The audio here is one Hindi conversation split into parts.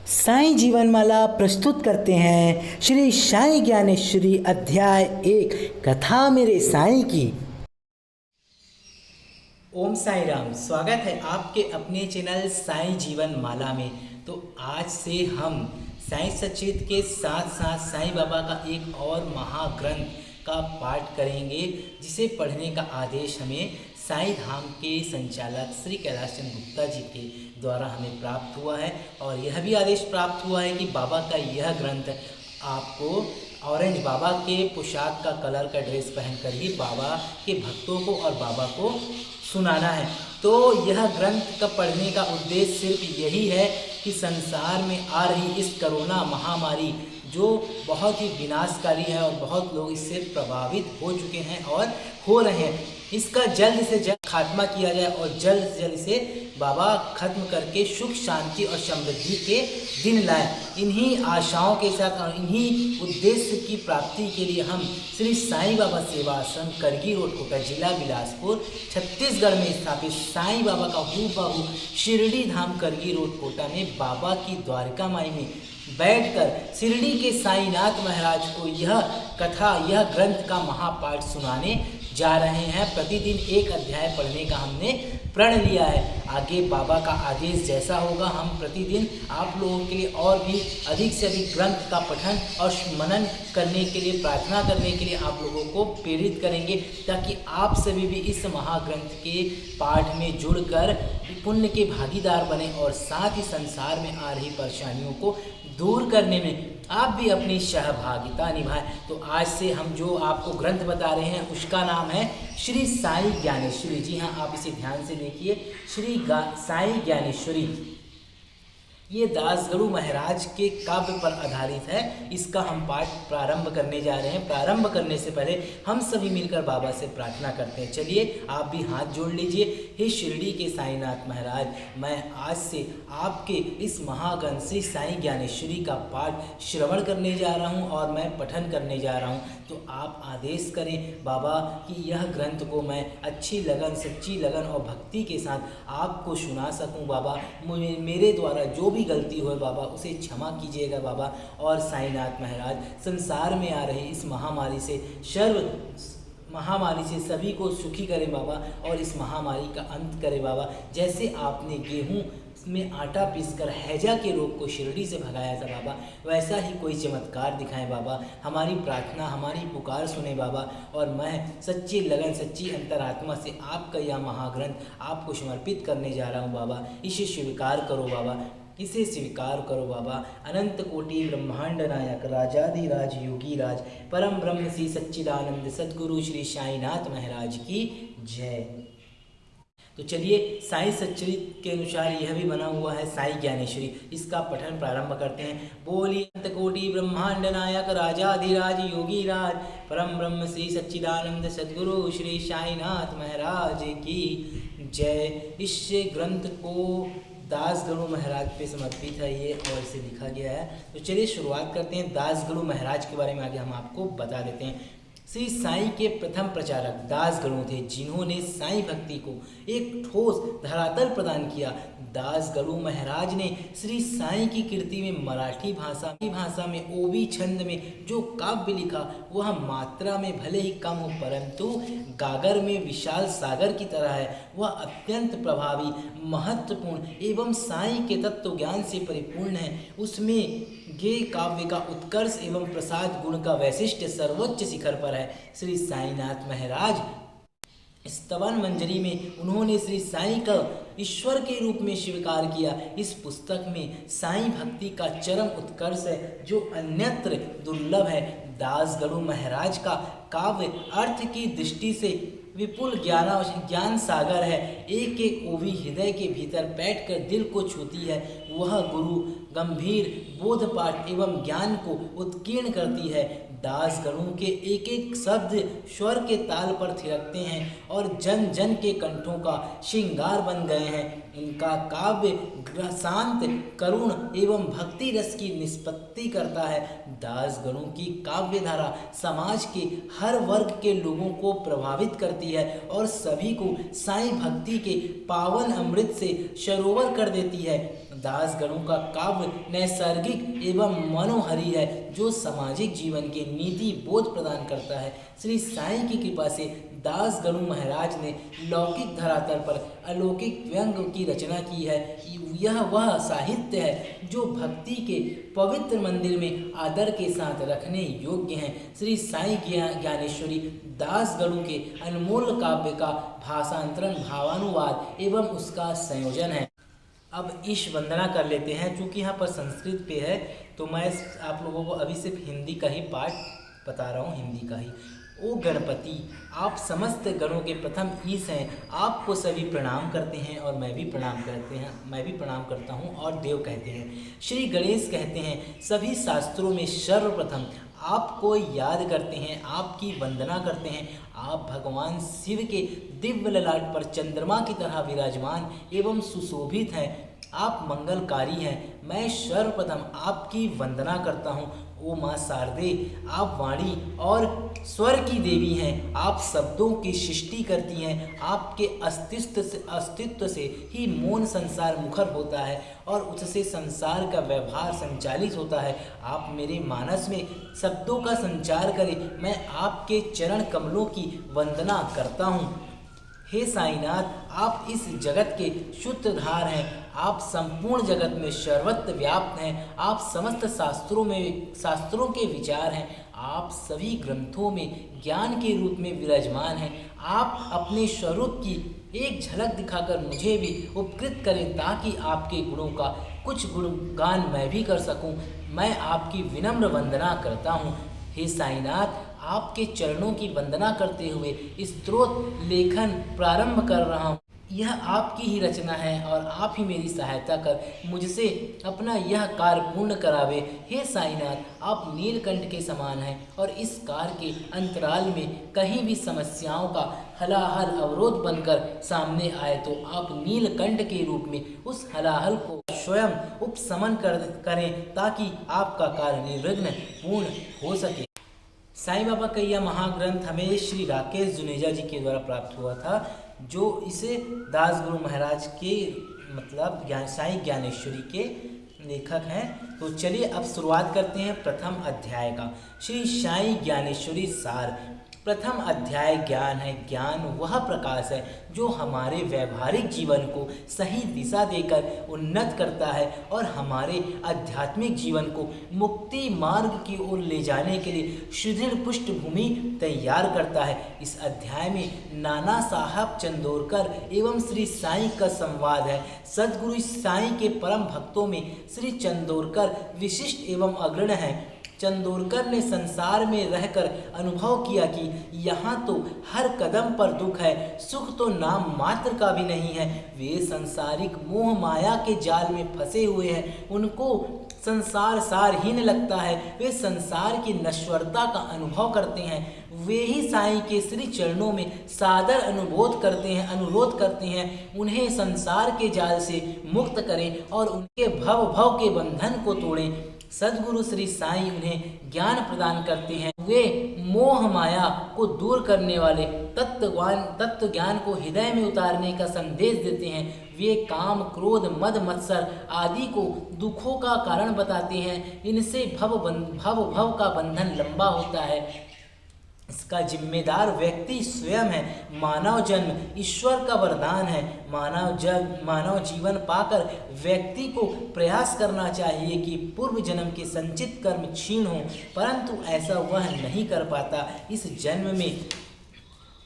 साईं जीवनमाला प्रस्तुत करते हैं श्री साईं ज्ञानेश्वरी अध्याय 1 कथा मेरे साईं की। ओम साईं राम। स्वागत है आपके अपने चैनल साईं जीवनमाला में। तो आज से हम साईं सच्चिद के साथ साथ साईं बाबा का एक और महाग्रंथ का पाठ करेंगे, जिसे पढ़ने का आदेश हमें साईं धाम के संचालक श्री कैलाश चंद गुप्ता जी के द्वारा हमें प्राप्त हुआ है। और यह भी आदेश प्राप्त हुआ है कि बाबा का यह ग्रंथ आपको ऑरेंज बाबा के पोशाक का कलर का ड्रेस पहनकर ही बाबा के भक्तों को और बाबा को सुनाना है। तो यह ग्रंथ का पढ़ने का उद्देश्य सिर्फ यही है कि संसार में आ रही इस कोरोना महामारी जो बहुत ही विनाशकारी है और बहुत लोग इससे प्रभावित हो चुके हैं और हो रहे हैं, इसका जल्द से जल्द खात्मा किया जाए और जल्द से जल्द इसे बाबा खत्म करके सुख शांति और समृद्धि के दिन लाए। इन्हीं आशाओं के साथ और इन्हीं उद्देश्य की प्राप्ति के लिए हम श्री साईं बाबा सेवा आश्रम करगी रोड कोटा, जिला बिलासपुर, छत्तीसगढ़ में स्थापित साईं बाबा का हूबहू शिरडी धाम करगी रोड कोटा में बाबा की द्वारका माई में बैठकर शिरडी के साईनाथ महाराज को यह कथा, यह ग्रंथ का महापाठ सुनाने जा रहे हैं। प्रतिदिन एक अध्याय पढ़ने का हमने प्रण लिया है। आगे बाबा का आदेश जैसा होगा, हम प्रतिदिन आप लोगों के लिए और भी अधिक से अधिक ग्रंथ का पठन और मनन करने के लिए, प्रार्थना करने के लिए आप लोगों को प्रेरित करेंगे, ताकि आप सभी भी इस महाग्रंथ के पाठ में जुड़कर पुण्य के भागीदार बने और साथ ही संसार में आ रही परेशानियों को दूर करने में आप भी अपनी सहभागिता निभाएं। तो आज से हम जो आपको ग्रंथ बता रहे हैं उसका नाम है श्री साईं ज्ञानेश्वरी। जी हाँ, आप इसे ध्यान से देखिए, श्री साईं ज्ञानेश्वरी। ये दासगणु महाराज के काव्य पर आधारित है। इसका हम पाठ प्रारंभ करने जा रहे हैं। प्रारंभ करने से पहले हम सभी मिलकर बाबा से प्रार्थना करते हैं। चलिए आप भी हाथ जोड़ लीजिए। हे शिरडी के साईनाथ महाराज, मैं आज से आपके इस महाग्रंथ श्री साईं ज्ञानेश्वरी का पाठ श्रवण करने जा रहा हूँ और मैं पठन करने जा रहा हूँ। तो आप आदेश करें बाबा कि यह ग्रंथ को मैं अच्छी लगन, सच्ची लगन और भक्ति के साथ आपको सुना सकूं। बाबा मेरे द्वारा जो भी गलती हो बाबा उसे क्षमा कीजिएगा बाबा। और साईनाथ महाराज, संसार में आ रही इस महामारी से सभी को सुखी करें बाबा और इस महामारी का अंत करें बाबा। जैसे आपने गेहूं में आटा पीसकर हैजा के रोग को शिरडी से भगाया था बाबा, वैसा ही कोई चमत्कार दिखाएं बाबा। हमारी प्रार्थना, हमारी पुकार सुने बाबा। और मैं सच्ची लगन, सच्ची अंतरात्मा से आपका यह महाग्रंथ आपको समर्पित करने जा रहा हूँ बाबा। इसे स्वीकार करो बाबा, इसे स्वीकार करो बाबा। अनंत कोटि ब्रह्मांड नायक, राजाधिराज योगी राज, परम ब्रह्म श्री सच्चिदानंद सद्गुरु श्री साईनाथ महाराज की जय। तो चलिए, साईं सच्चिद के अनुसार यह भी बना हुआ है साईं ज्ञानेश्वरी। इसका पठन प्रारंभ करते हैं। बोलिए अनंत कोटि ब्रह्मांड नायक, राजाधिराज योगी राज, परम ब्रह्म श्री सच्चिदानंद सद्गुरु श्री साईनाथ महाराज की जय। इस ग्रंथ को दासगणु महाराज पे समर्पित है ये और इसे लिखा गया है। तो चलिए शुरुआत करते हैं। दासगणु महाराज के बारे में आगे हम आपको बता देते हैं। श्री साईं के प्रथम प्रचारक दासगणु थे, जिन्होंने साईं भक्ति को एक ठोस धरातल प्रदान किया। दासगणु महाराज ने श्री साईं की कीर्ति में मराठी भाषा में ओवी छंद में जो काव्य लिखा वह मात्रा में भले ही कम हो, परंतु गागर में विशाल सागर की तरह है। वह अत्यंत प्रभावी, महत्वपूर्ण एवं साईं के तत्व ज्ञान से परिपूर्ण है। उसमें गे काव्य का उत्कर्ष एवं प्रसाद गुण का वैशिष्ट्य सर्वोच्च शिखर पर है। श्री साईनाथ महाराज स्तवन मंजरी में उन्होंने श्री साईं का ईश्वर के रूप में स्वीकार किया। इस पुस्तक में साईं भक्ति का चरम उत्कर्ष है, जो अन्यत्र दुर्लभ है। दासगणु महाराज का काव्य अर्थ की दृष्टि से विपुल ज्ञान सागर है। एक एक ओवी हृदय के भीतर बैठकर दिल को छूती है। वह गुरु गंभीर बोधपाठ एवं ज्ञान को उत्कीर्ण करती है। दासगणु के एक एक शब्द स्वर के ताल पर थिरकते हैं और जन जन के कंठों का श्रृंगार बन गए हैं। इनका काव्य शांत, करुण एवं भक्ति रस की निष्पत्ति करता है। दासगणु की काव्य धारा समाज के हर वर्ग के लोगों को प्रभावित करती है और सभी को साईं भक्ति के पावन अमृत से सरोवर कर देती है। दास गणों का काव्य नैसर्गिक एवं मनोहरी है, जो सामाजिक जीवन के नीति बोध प्रदान करता है। श्री साईं की कृपा से दास गणु महाराज ने लौकिक धरातल पर अलौकिक व्यंग की रचना की है। यह वह साहित्य है जो भक्ति के पवित्र मंदिर में आदर के साथ रखने योग्य हैं। श्री साईं ज्ञानेश्वरी दास गणु के अनमोल काव्य का भाषांतरण, भावानुवाद एवं उसका संयोजन है। अब ईश वंदना कर लेते हैं। चूँकि यहाँ पर संस्कृत पे है तो मैं आप लोगों को अभी सिर्फ हिंदी का ही पाठ बता रहा हूँ, हिंदी का ही। ओ गणपति, आप समस्त गणों के प्रथम ईश हैं, आपको सभी प्रणाम करते हैं और मैं भी प्रणाम करता हूँ और देव कहते हैं। श्री गणेश कहते हैं, सभी शास्त्रों में सर्वप्रथम आपको याद करते हैं, आपकी वंदना करते हैं। आप भगवान शिव के दिव्य ललाट पर चंद्रमा की तरह विराजमान एवं सुशोभित हैं। आप मंगलकारी हैं। मैं सर्वप्रथम आपकी वंदना करता हूँ। ओ माँ शारदे, आप वाणी और स्वर की देवी हैं। आप शब्दों की सृष्टि करती हैं। आपके अस्तित्व से ही मौन संसार मुखर होता है और उससे संसार का व्यवहार संचालित होता है। आप मेरे मानस में शब्दों का संचार करें। मैं आपके चरण कमलों की वंदना करता हूँ। हे साईनाथ, आप इस जगत के सूत्रधार हैं। आप संपूर्ण जगत में सर्वत्र व्याप्त हैं। आप समस्त शास्त्रों के विचार हैं। आप सभी ग्रंथों में ज्ञान के रूप में विराजमान हैं। आप अपने स्वरूप की एक झलक दिखाकर मुझे भी उपकृत करें, ताकि आपके गुणों का कुछ गुणगान मैं भी कर सकूं। मैं आपकी विनम्र वंदना करता हूँ। हे साईनाथ, आपके चरणों की वंदना करते हुए स्तोत्र लेखन प्रारंभ कर रहा हूँ। यह आपकी ही रचना है और आप ही मेरी सहायता कर मुझसे अपना यह कार्य पूर्ण करावे। हे साईनाथ, आप नीलकंठ के समान हैं और इस कार्य के अंतराल में कहीं भी समस्याओं का हलाहल अवरोध बनकर सामने आए तो आप नीलकंठ के रूप में उस हलाहल को स्वयं उपशमन करें, ताकि आपका कार्य निर्विघ्न पूर्ण हो सके। साईं बाबा का यह महाग्रंथ हमें श्री राकेश जुनेजा जी के द्वारा प्राप्त हुआ था, जो इसे दास गुरु महाराज के मतलब साईं ज्ञानेश्वरी के लेखक हैं। तो चलिए अब शुरुआत करते हैं प्रथम अध्याय का। श्री साईं ज्ञानेश्वरी सार। प्रथम अध्याय ज्ञान है। ज्ञान वह प्रकाश है जो हमारे व्यवहारिक जीवन को सही दिशा देकर उन्नत करता है और हमारे आध्यात्मिक जीवन को मुक्ति मार्ग की ओर ले जाने के लिए सुदृढ़ पृष्ठभूमि तैयार करता है। इस अध्याय में नाना साहब चंदोरकर एवं श्री साईं का संवाद है। सद्गुरु साईं के परम भक्तों में श्री चंदोरकर विशिष्ट एवं अग्रणी हैं। चंदोरकर ने संसार में रहकर अनुभव किया कि यहाँ तो हर कदम पर दुख है, सुख तो नाम मात्र का भी नहीं है। वे संसारिक मोह माया के जाल में फंसे हुए हैं। उनको संसार सारहीन लगता है। वे संसार की नश्वरता का अनुभव करते हैं। वे ही साईं के श्री चरणों में सादर अनुरोध करते हैं उन्हें संसार के जाल से मुक्त करें और उनके भव के बंधन को तोड़ें। सद्गुरु श्री साईं उन्हें ज्ञान प्रदान करते हैं। वे मोह माया को दूर करने वाले तत्व ज्ञान को हृदय में उतारने का संदेश देते हैं। वे काम, क्रोध, मद, मत्सर आदि को दुखों का कारण बताते हैं। इनसे भव का बंधन लंबा होता है। इसका जिम्मेदार व्यक्ति स्वयं है। मानव जन्म ईश्वर का वरदान है। मानव जीवन पाकर व्यक्ति को प्रयास करना चाहिए कि पूर्व जन्म के संचित कर्म क्षीण हो, परंतु ऐसा वह नहीं कर पाता। इस जन्म में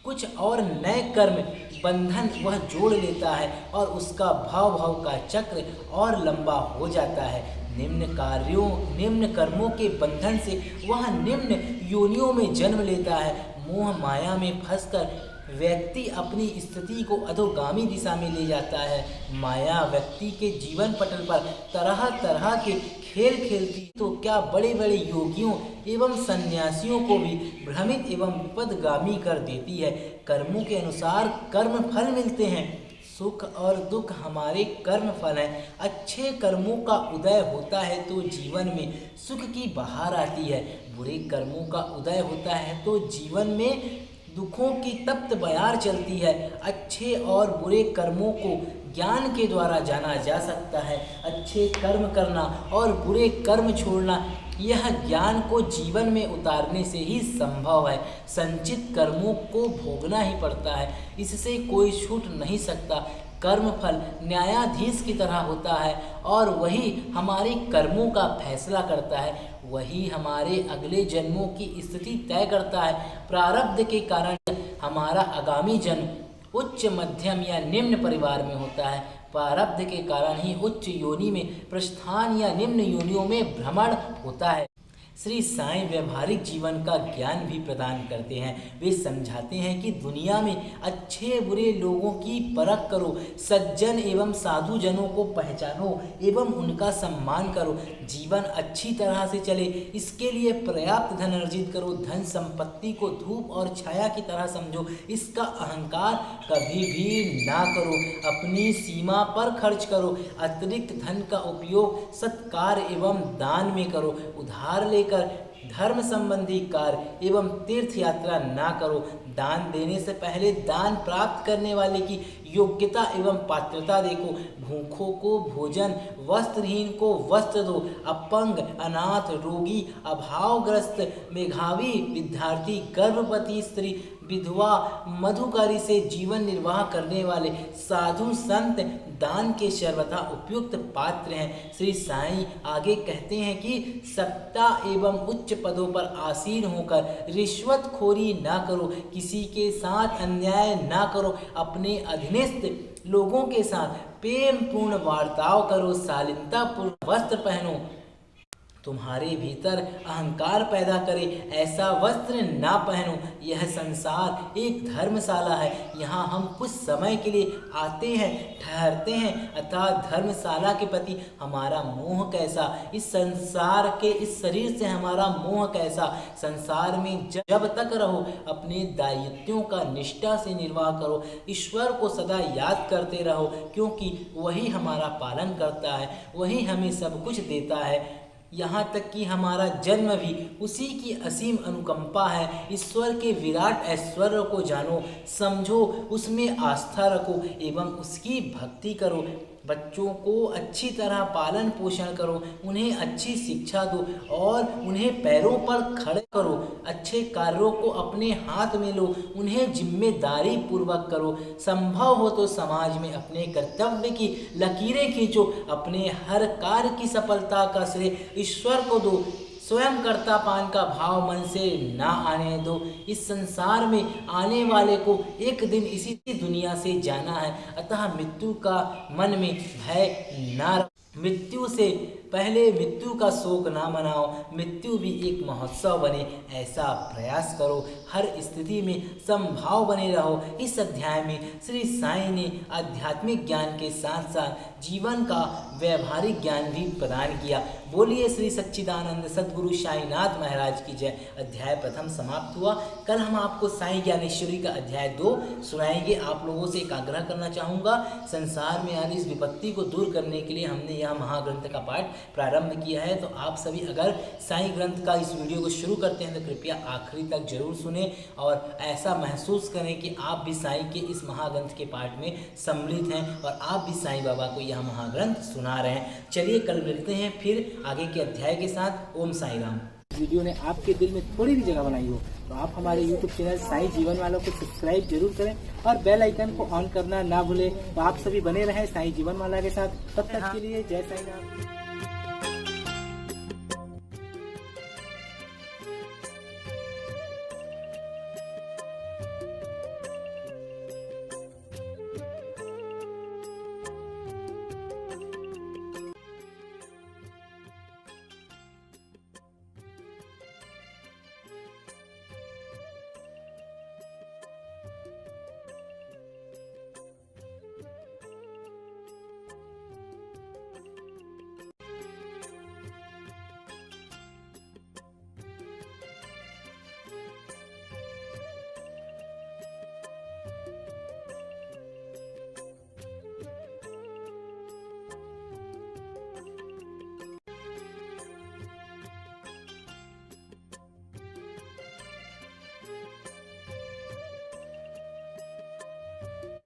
कुछ और नए कर्म बंधन वह जोड़ लेता है और उसका भाव का चक्र और लंबा हो जाता है। निम्न कर्मों के बंधन से वह निम्न योनियों में जन्म लेता है। मोह माया में फंसकर व्यक्ति अपनी स्थिति को अधोगामी दिशा में ले जाता है। माया व्यक्ति के जीवन पटल पर तरह तरह के खेल खेलती तो क्या बड़े बड़े योगियों एवं सन्यासियों को भी भ्रमित एवं विपदगामी कर देती है। कर्मों के अनुसार कर्म फल मिलते हैं। सुख और दुख हमारे कर्म फल हैं। अच्छे कर्मों का उदय होता है तो जीवन में सुख की बहार आती है। बुरे कर्मों का उदय होता है तो जीवन में दुखों की तप्त बयार चलती है। अच्छे और बुरे कर्मों को ज्ञान के द्वारा जाना जा सकता है। अच्छे कर्म करना और बुरे कर्म छोड़ना, यह ज्ञान को जीवन में उतारने से ही संभव है। संचित कर्मों को भोगना ही पड़ता है, इससे कोई छूट नहीं सकता। कर्मफल न्यायाधीश की तरह होता है और वही हमारे कर्मों का फैसला करता है। वही हमारे अगले जन्मों की स्थिति तय करता है। प्रारब्ध के कारण हमारा आगामी जन्म उच्च, मध्यम या निम्न परिवार में होता है। प्रारब्ध के कारण ही उच्च योनि में प्रस्थान या निम्न योनियों में भ्रमण होता है। श्री साईं व्यवहारिक जीवन का ज्ञान भी प्रदान करते हैं। वे समझाते हैं कि दुनिया में अच्छे बुरे लोगों की परख करो, सज्जन एवं साधु जनों को पहचानो एवं उनका सम्मान करो। जीवन अच्छी तरह से चले, इसके लिए पर्याप्त धन अर्जित करो। धन संपत्ति को धूप और छाया की तरह समझो, इसका अहंकार कभी भी ना करो। अपनी सीमा पर खर्च करो। अतिरिक्त धन का उपयोग सत्कार एवं दान में करो। उधार लेकर धर्म संबंधी कार्य एवं तीर्थ यात्रा ना करो। दान देने से पहले दान प्राप्त करने वाले की योग्यता एवं पात्रता देखो। भूखों को भोजन, वस्त्रहीन को वस्त्र दो। अपंग, अनाथ, रोगी, अभावग्रस्त, मेधावी विद्यार्थी, गर्भवती स्त्री, विधवा, मधुकारी से जीवन निर्वाह करने वाले साधु संत दान के सर्वथा उपयुक्त पात्र हैं। श्री साईं आगे कहते हैं कि सत्ता एवं उच्च पदों पर आसीन होकर रिश्वतखोरी ना करो। किसी के साथ अन्याय ना करो। अपने अधीनस्थ लोगों के साथ प्रेम पूर्ण वार्ताव करो। शालीनतापूर्ण वस्त्र पहनो। तुम्हारे भीतर अहंकार पैदा करे ऐसा वस्त्र ना पहनो। यह संसार एक धर्मशाला है। यहाँ हम कुछ समय के लिए आते हैं, ठहरते हैं, अर्थात धर्मशाला के प्रति हमारा मोह कैसा, इस संसार के इस शरीर से हमारा मोह कैसा। संसार में जब तक रहो अपने दायित्वों का निष्ठा से निर्वाह करो। ईश्वर को सदा याद करते रहो, क्योंकि वही हमारा पालन करता है, वही हमें सब कुछ देता है। यहाँ तक कि हमारा जन्म भी उसी की असीम अनुकंपा है। ईश्वर के विराट ऐश्वर्य को जानो, समझो, उसमें आस्था रखो एवं उसकी भक्ति करो। बच्चों को अच्छी तरह पालन पोषण करो, उन्हें अच्छी शिक्षा दो और उन्हें पैरों पर खड़े करो। अच्छे कार्यों को अपने हाथ में लो, उन्हें जिम्मेदारी पूर्वक करो। संभव हो तो समाज में अपने कर्तव्य की लकीरें खींचो। अपने हर कार्य की सफलता का श्रेय ईश्वर को दो। स्वयं कर्तापन का भाव मन से ना आने दो। इस संसार में आने वाले को एक दिन इसी दुनिया से जाना है, अतः मृत्यु का मन में भय ना रखो। मृत्यु से पहले मृत्यु का शोक ना मनाओ। मृत्यु भी एक महोत्सव बने ऐसा प्रयास करो। हर स्थिति में समभाव बने रहो। इस अध्याय में श्री साईं ने आध्यात्मिक ज्ञान के साथ साथ जीवन का व्यवहारिक ज्ञान भी प्रदान किया। बोलिए श्री सच्चिदानंद सद्गुरु साईनाथ महाराज की जय। अध्याय प्रथम समाप्त हुआ। कल हम आपको साईं ज्ञानेश्वरी का अध्याय 2 सुनाएंगे। आप लोगों से एक आग्रह करना चाहूँगा, संसार में आने इस विपत्ति को दूर करने के लिए हमने यह महाग्रंथ का पाठ प्रारंभ किया है। तो आप सभी अगर साईं ग्रंथ का इस वीडियो को शुरू करते हैं तो कृपया आखिरी तक जरूर सुने और ऐसा महसूस करें कि आप भी साईं के इस महाग्रंथ के पाठ में सम्मिलित हैं और आप भी साईं बाबा को यह महाग्रंथ सुना रहे हैं। चलिए कल मिलते हैं फिर आगे के अध्याय के साथ। ओम साईं राम। वीडियो ने आपके दिल में थोड़ी भी जगह बनाई हो तो आप हमारे YouTube चैनल साईं जीवन वालों को सब्सक्राइब जरूर करें और बेल आइकन को ऑन करना ना भूलें। तो आप सभी बने रहें साईं जीवन वाला के साथ। तब तक के लिए जय साईं राम।